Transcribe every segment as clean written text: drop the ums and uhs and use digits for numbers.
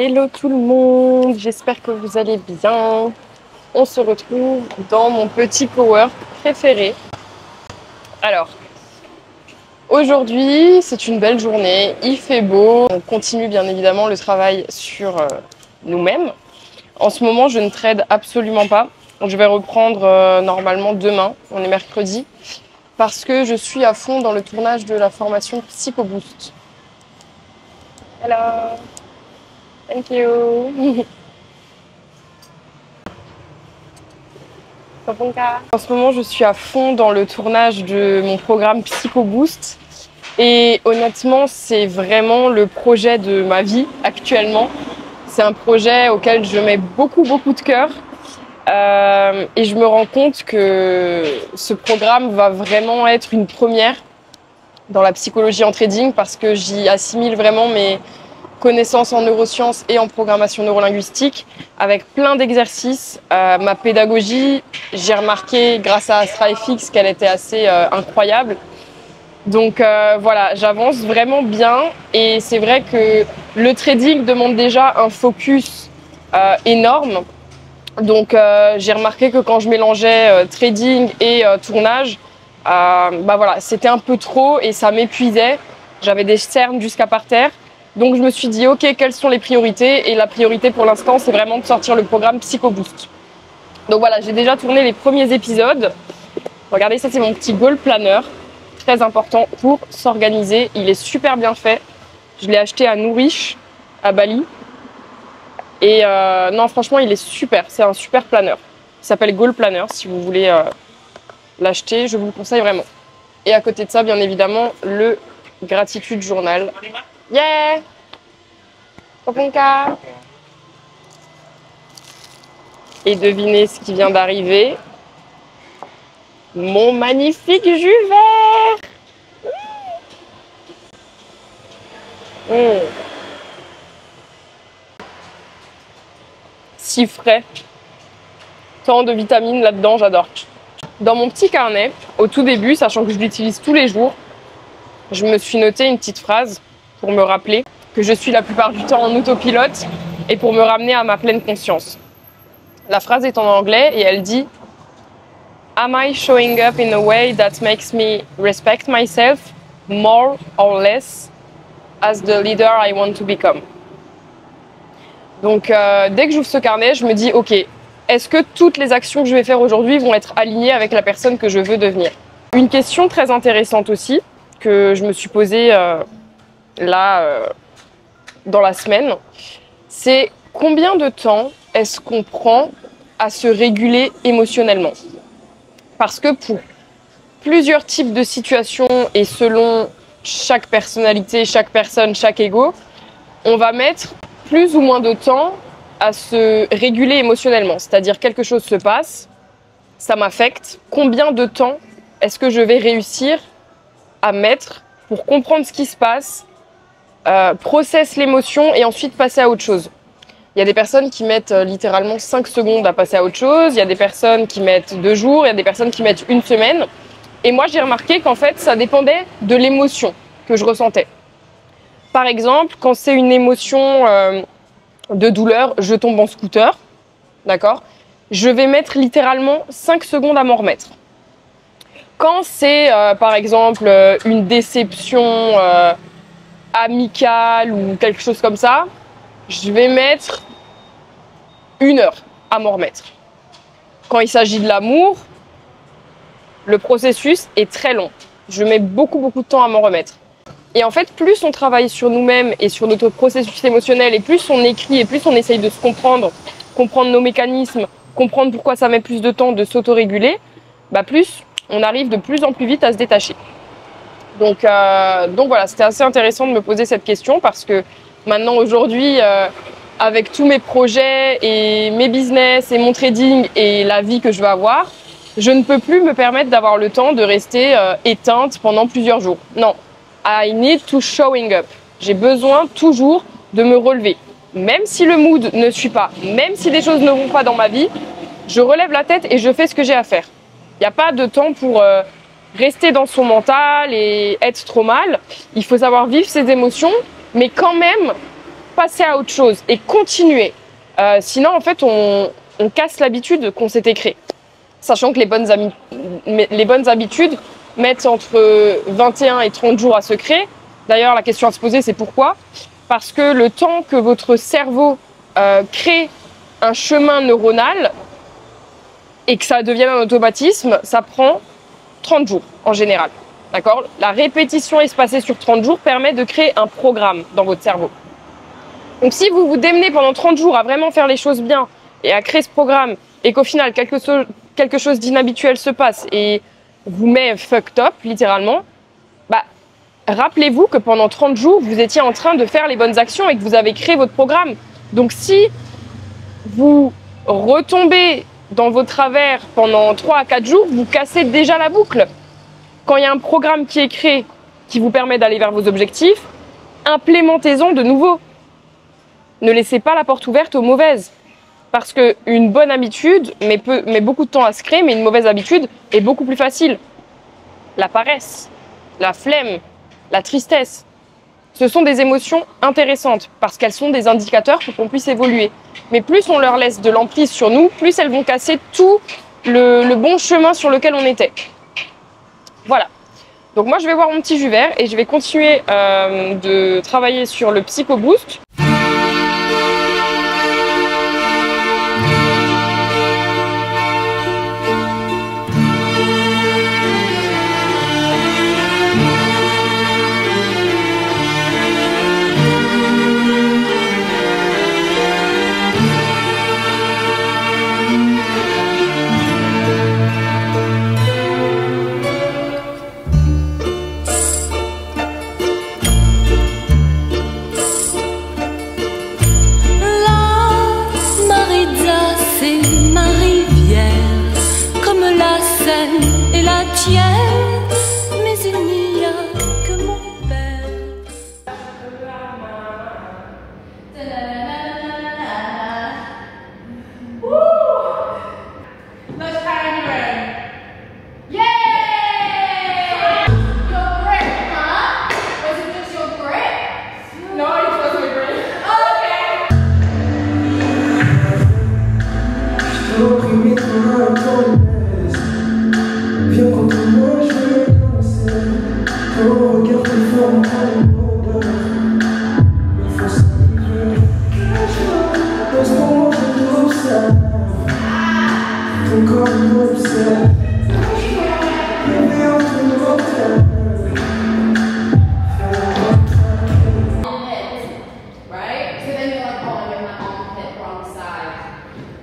Hello tout le monde, j'espère que vous allez bien. On se retrouve dans mon petit cowork préféré. Alors, aujourd'hui c'est une belle journée, il fait beau. On continue bien évidemment le travail sur nous-mêmes. En ce moment je ne trade absolument pas. Je vais reprendre normalement demain, on est mercredi, parce que je suis à fond dans le tournage de la formation PsychoBoost. Hello. Thank you. En ce moment, je suis à fond dans le tournage de mon programme PsychoBoost. Et honnêtement, c'est vraiment le projet de ma vie actuellement. C'est un projet auquel je mets beaucoup de cœur. Et je me rends compte que ce programme va vraiment être une première dans la psychologie en trading parce que j'y assimile vraiment mes connaissances en neurosciences et en programmation neurolinguistique avec plein d'exercices. Ma pédagogie, j'ai remarqué grâce à AstraFX qu'elle était assez incroyable. Donc voilà, j'avance vraiment bien et c'est vrai que le trading demande déjà un focus énorme. Donc j'ai remarqué que quand je mélangeais trading et tournage, voilà, c'était un peu trop et ça m'épuisait. J'avais des cernes jusqu'à par terre. Donc je me suis dit, ok, quelles sont les priorités? Et la priorité pour l'instant, c'est vraiment de sortir le programme PsychoBoost. Donc voilà, j'ai déjà tourné les premiers épisodes. Regardez, ça c'est mon petit goal planner. Très important pour s'organiser. Il est super bien fait. Je l'ai acheté à Nourish, à Bali. Et non, franchement, il est super. C'est un super planner. Il s'appelle Goal Planner. Si vous voulez l'acheter, je vous le conseille vraiment. Et à côté de ça, bien évidemment, le Gratitude Journal. Yeah! Kopunka! Et devinez ce qui vient d'arriver. Mon magnifique jus vert! Si frais. Tant de vitamines là-dedans, j'adore. Dans mon petit carnet, au tout début, sachant que je l'utilise tous les jours, je me suis noté une petite phrase pour me rappeler que je suis la plupart du temps en autopilote et pour me ramener à ma pleine conscience. La phrase est en anglais et elle dit « Am I showing up in a way that makes me respect myself more or less as the leader I want to become ?» Donc dès que j'ouvre ce carnet, je me dis « Ok, est-ce que toutes les actions que je vais faire aujourd'hui vont être alignées avec la personne que je veux devenir ?» Une question très intéressante aussi que je me suis posée dans la semaine, c'est combien de temps est-ce qu'on prend à se réguler émotionnellement? Parce que pour plusieurs types de situations et selon chaque personnalité, chaque personne, chaque ego, on va mettre plus ou moins de temps à se réguler émotionnellement. C'est-à-dire quelque chose se passe, ça m'affecte. Combien de temps est-ce que je vais réussir à mettre pour comprendre ce qui se passe, process l'émotion et ensuite passer à autre chose? Il y a des personnes qui mettent littéralement 5 secondes à passer à autre chose, il y a des personnes qui mettent 2 jours, il y a des personnes qui mettent 1 semaine. Et moi, j'ai remarqué qu'en fait, ça dépendait de l'émotion que je ressentais. Par exemple, quand c'est une émotion de douleur, je tombe en scooter, d'accord? Je vais mettre littéralement 5 secondes à m'en remettre. Quand c'est, par exemple, une déception amicale ou quelque chose comme ça, je vais mettre 1 heure à m'en remettre. Quand il s'agit de l'amour, le processus est très long. Je mets beaucoup de temps à m'en remettre. Et en fait, plus on travaille sur nous-mêmes et sur notre processus émotionnel, et plus on écrit, et plus on essaye de se comprendre nos mécanismes, comprendre pourquoi ça met plus de temps de s'autoréguler, plus on arrive de plus en plus vite à se détacher. Donc voilà, c'était assez intéressant de me poser cette question parce que maintenant, aujourd'hui, avec tous mes projets et mes business et mon trading et la vie que je vais avoir, je ne peux plus me permettre d'avoir le temps de rester éteinte pendant plusieurs jours. Non, I need to showing up. J'ai besoin toujours de me relever. Même si le mood ne suit pas, même si des choses ne vont pas dans ma vie, je relève la tête et je fais ce que j'ai à faire. Il n'y a pas de temps pour rester dans son mental et être trop mal. Il faut savoir vivre ses émotions, mais quand même passer à autre chose et continuer. Sinon, en fait, on casse l'habitude qu'on s'était créée. Sachant que les bonnes habitudes mettent entre 21 et 30 jours à se créer. D'ailleurs, la question à se poser, c'est pourquoi? Parce que le temps que votre cerveau crée un chemin neuronal et que ça devienne un automatisme, ça prend 30 jours en général. D'accord? La répétition espacée sur 30 jours permet de créer un programme dans votre cerveau. Donc si vous vous démenez pendant 30 jours à vraiment faire les choses bien et à créer ce programme et qu'au final quelque chose d'inhabituel se passe et vous met fucked up littéralement, bah rappelez-vous que pendant 30 jours vous étiez en train de faire les bonnes actions et que vous avez créé votre programme. Donc si vous retombez dans vos travers pendant 3 à 4 jours, vous cassez déjà la boucle. Quand il y a un programme qui est créé, qui vous permet d'aller vers vos objectifs, implémentez-en de nouveau. Ne laissez pas la porte ouverte aux mauvaises. Parce qu'une bonne habitude met beaucoup de temps à se créer, mais une mauvaise habitude est beaucoup plus facile. La paresse, la flemme, la tristesse, ce sont des émotions intéressantes parce qu'elles sont des indicateurs pour qu'on puisse évoluer. Mais plus on leur laisse de l'emprise sur nous, plus elles vont casser tout le bon chemin sur lequel on était. Voilà. Donc moi, je vais boire mon petit jus vert et je vais continuer de travailler sur le Psycho Boost. Et la tienne, mais il n'y a que mon père. Let's try Yay! Your grip, huh? Was it just your grip? No, it wasn't a grip. Oh, okay. Viens contre moi, je vais danser. Ton regard plus fort en mon odeur. Il faut s'arriver. Pose pour moi, je t'observe. Ton corps m'observe. Bébé entre nos terres. Right? So then you're like, oh, I'm in my armpit, wrong side.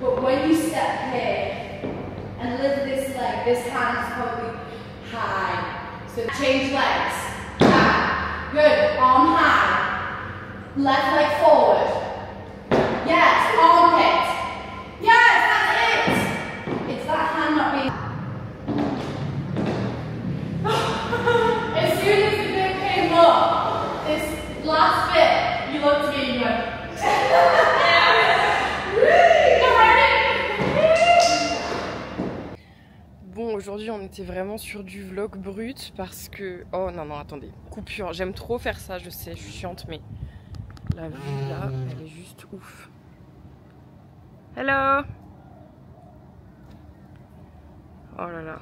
But when you step here and lift this leg, this hand's probably high. So change legs. High. Good. Arm high. Left leg forward. Yes. Armpit. Yes, that's it. It's that hand not being. As soon as the bit came up, this last bit, you looked at me and you went. Bon, aujourd'hui on était vraiment sur du vlog brut parce que... Oh non, non, attendez, coupure. J'aime trop faire ça, je sais, je suis chiante, mais la vue là, elle est juste ouf. Hello! Oh là là.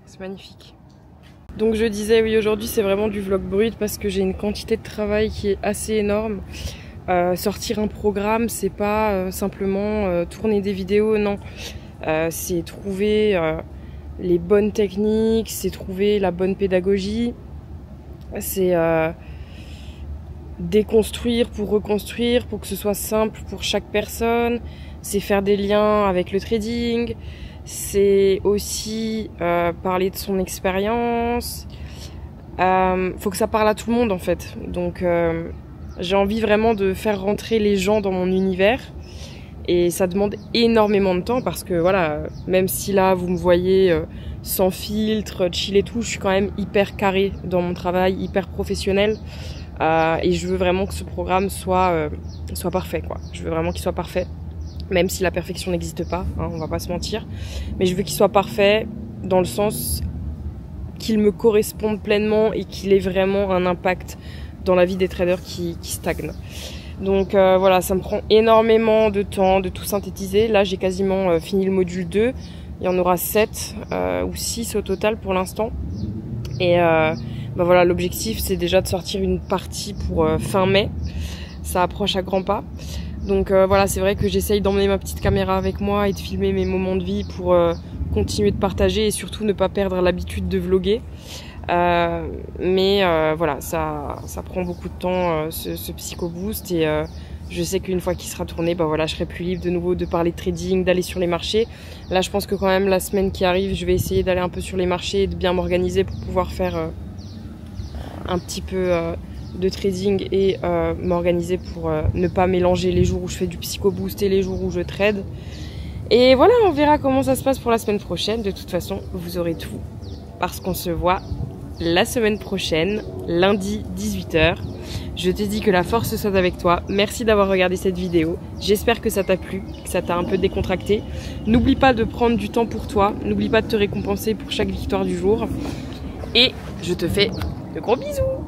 C'est magnifique. Donc je disais, oui, aujourd'hui c'est vraiment du vlog brut parce que j'ai une quantité de travail qui est assez énorme. Sortir un programme, c'est pas simplement tourner des vidéos, non. C'est trouver les bonnes techniques, c'est trouver la bonne pédagogie, c'est déconstruire pour reconstruire, pour que ce soit simple pour chaque personne, c'est faire des liens avec le trading, c'est aussi parler de son expérience, faut que ça parle à tout le monde en fait. Donc j'ai envie vraiment de faire rentrer les gens dans mon univers. Et ça demande énormément de temps parce que voilà, même si là vous me voyez sans filtre, chill et tout, je suis quand même hyper carré dans mon travail, hyper professionnel. Et je veux vraiment que ce programme soit parfait, quoi. Je veux vraiment qu'il soit parfait, même si la perfection n'existe pas, hein, on va pas se mentir. Mais je veux qu'il soit parfait dans le sens qu'il me corresponde pleinement et qu'il ait vraiment un impact dans la vie des traders qui stagnent. Donc voilà, ça me prend énormément de temps de tout synthétiser. Là, j'ai quasiment fini le module 2. Il y en aura 7 ou 6 au total pour l'instant. Et bah voilà, l'objectif, c'est déjà de sortir une partie pour fin mai. Ça approche à grands pas. Donc voilà, c'est vrai que j'essaye d'emmener ma petite caméra avec moi et de filmer mes moments de vie pour continuer de partager et surtout ne pas perdre l'habitude de vlogger. Mais voilà, ça prend beaucoup de temps ce Psycho Boost et je sais qu'une fois qu'il sera tourné, bah voilà, je serai plus libre de nouveau de parler de trading, d'aller sur les marchés. Là, je pense que quand même la semaine qui arrive, je vais essayer d'aller un peu sur les marchés et de bien m'organiser pour pouvoir faire un petit peu de trading et m'organiser pour ne pas mélanger les jours où je fais du Psycho Boost et les jours où je trade. Et voilà, on verra comment ça se passe pour la semaine prochaine. De toute façon, vous aurez tout parce qu'on se voit la semaine prochaine, lundi 18h. Je te dis que la force soit avec toi. Merci d'avoir regardé cette vidéo. J'espère que ça t'a plu, que ça t'a un peu décontracté. N'oublie pas de prendre du temps pour toi. N'oublie pas de te récompenser pour chaque victoire du jour. Et je te fais de gros bisous.